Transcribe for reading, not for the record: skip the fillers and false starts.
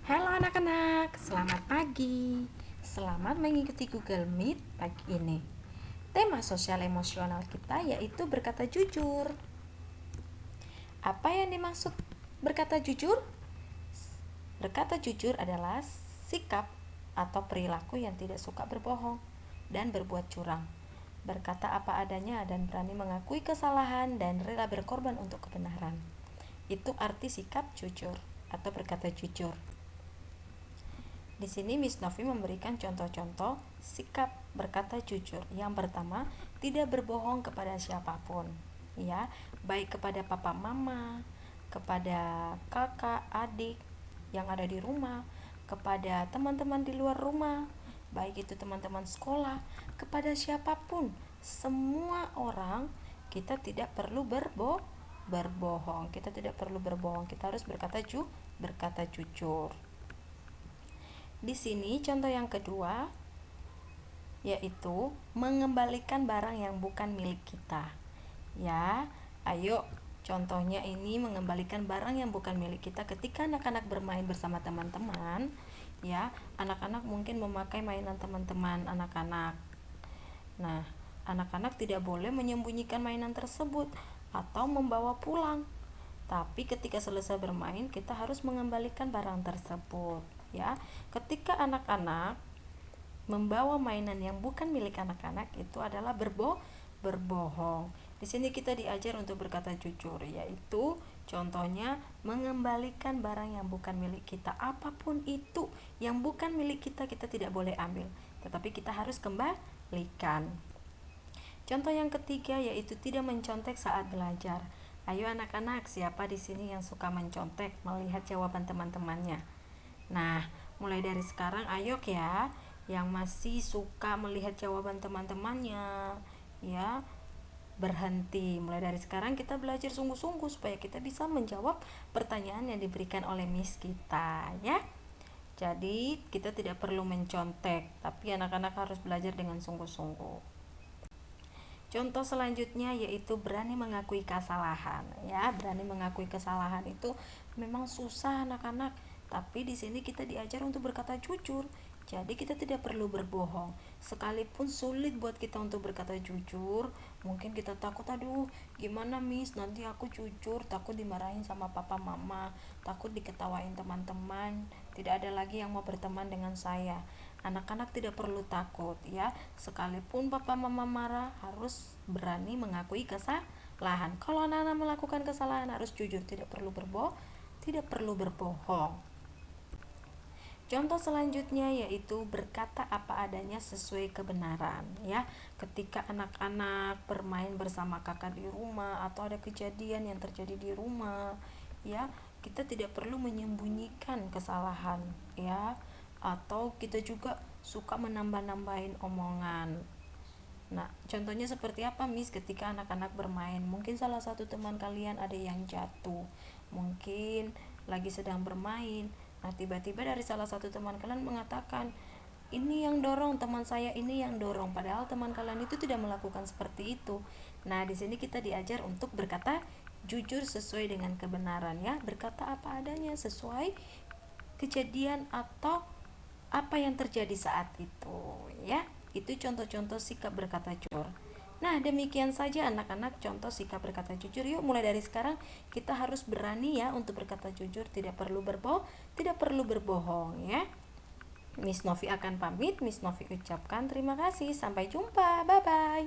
Halo anak-anak, selamat pagi. Selamat mengikuti Google Meet pagi ini. Tema sosial emosional kita yaitu berkata jujur. Apa yang dimaksud berkata jujur? Berkata jujur adalah sikap atau perilaku yang tidak suka berbohong dan berbuat curang. Berkata apa adanya dan berani mengakui kesalahan dan rela berkorban untuk kebenaran. Itu arti sikap jujur atau berkata jujur. Di sini Miss Novi memberikan contoh-contoh sikap berkata jujur. Yang pertama, tidak berbohong kepada siapapun, ya, baik kepada papa mama, kepada kakak, adik yang ada di rumah, kepada teman-teman di luar rumah, baik itu teman-teman sekolah, kepada siapapun, semua orang kita tidak perlu berbohong. Kita tidak perlu berbohong. Kita harus berkata jujur. Di sini contoh yang kedua yaitu mengembalikan barang yang bukan milik kita. Ya, ayo contohnya ini mengembalikan barang yang bukan milik kita ketika anak-anak bermain bersama teman-teman. Ya, anak-anak mungkin memakai mainan teman-teman anak-anak. Nah, anak-anak tidak boleh menyembunyikan mainan tersebut atau membawa pulang. Tapi ketika selesai bermain, kita harus mengembalikan barang tersebut, ya. Ketika anak-anak membawa mainan yang bukan milik anak-anak, itu adalah berbohong. Di sini kita diajar untuk berkata jujur, yaitu contohnya mengembalikan barang yang bukan milik kita. Apapun itu yang bukan milik kita, kita tidak boleh ambil, tetapi kita harus kembalikan. Contoh yang ketiga yaitu tidak mencontek saat belajar. Ayo anak-anak, siapa di sini yang suka mencontek melihat jawaban teman-temannya? Nah, mulai dari sekarang ayo ya, yang masih suka melihat jawaban teman-temannya, ya, berhenti. Mulai dari sekarang kita belajar sungguh-sungguh supaya kita bisa menjawab pertanyaan yang diberikan oleh Miss kita, ya. Jadi, kita tidak perlu mencontek, tapi anak-anak harus belajar dengan sungguh-sungguh. Contoh selanjutnya yaitu berani mengakui kesalahan. Ya, berani mengakui kesalahan itu memang susah anak-anak, tapi di sini kita diajar untuk berkata jujur. Jadi kita tidak perlu berbohong. Sekalipun sulit buat kita untuk berkata jujur, mungkin kita takut, aduh, gimana Miss, nanti aku jujur, takut dimarahin sama papa mama, takut diketawain teman-teman, tidak ada lagi yang mau berteman dengan saya. Anak-anak tidak perlu takut, ya. Sekalipun papa mama marah, harus berani mengakui kesalahan. Kalau anak-anak melakukan kesalahan harus jujur, tidak perlu berbohong. Contoh selanjutnya yaitu berkata apa adanya sesuai kebenaran, ya. Ketika anak-anak bermain bersama kakak di rumah atau ada kejadian yang terjadi di rumah, ya, kita tidak perlu menyembunyikan kesalahan, ya. Atau kita juga suka menambah-nambahin omongan. Nah, contohnya seperti apa, Miss? Ketika anak-anak bermain, mungkin salah satu teman kalian ada yang jatuh, mungkin lagi sedang bermain. Nah, tiba-tiba dari salah satu teman kalian mengatakan, ini yang dorong, teman saya ini yang dorong, padahal teman kalian itu tidak melakukan seperti itu. Nah, di sini kita diajar untuk berkata jujur sesuai dengan kebenaran, ya. Berkata apa adanya sesuai kejadian atau apa yang terjadi saat itu, ya. Itu contoh-contoh sikap berkata jujur. Nah, demikian saja anak-anak contoh sikap berkata jujur. Yuk, mulai dari sekarang kita harus berani ya untuk berkata jujur, tidak perlu berbohong, ya. Miss Novi akan pamit. Miss Novi ucapkan terima kasih. Sampai jumpa. Bye bye.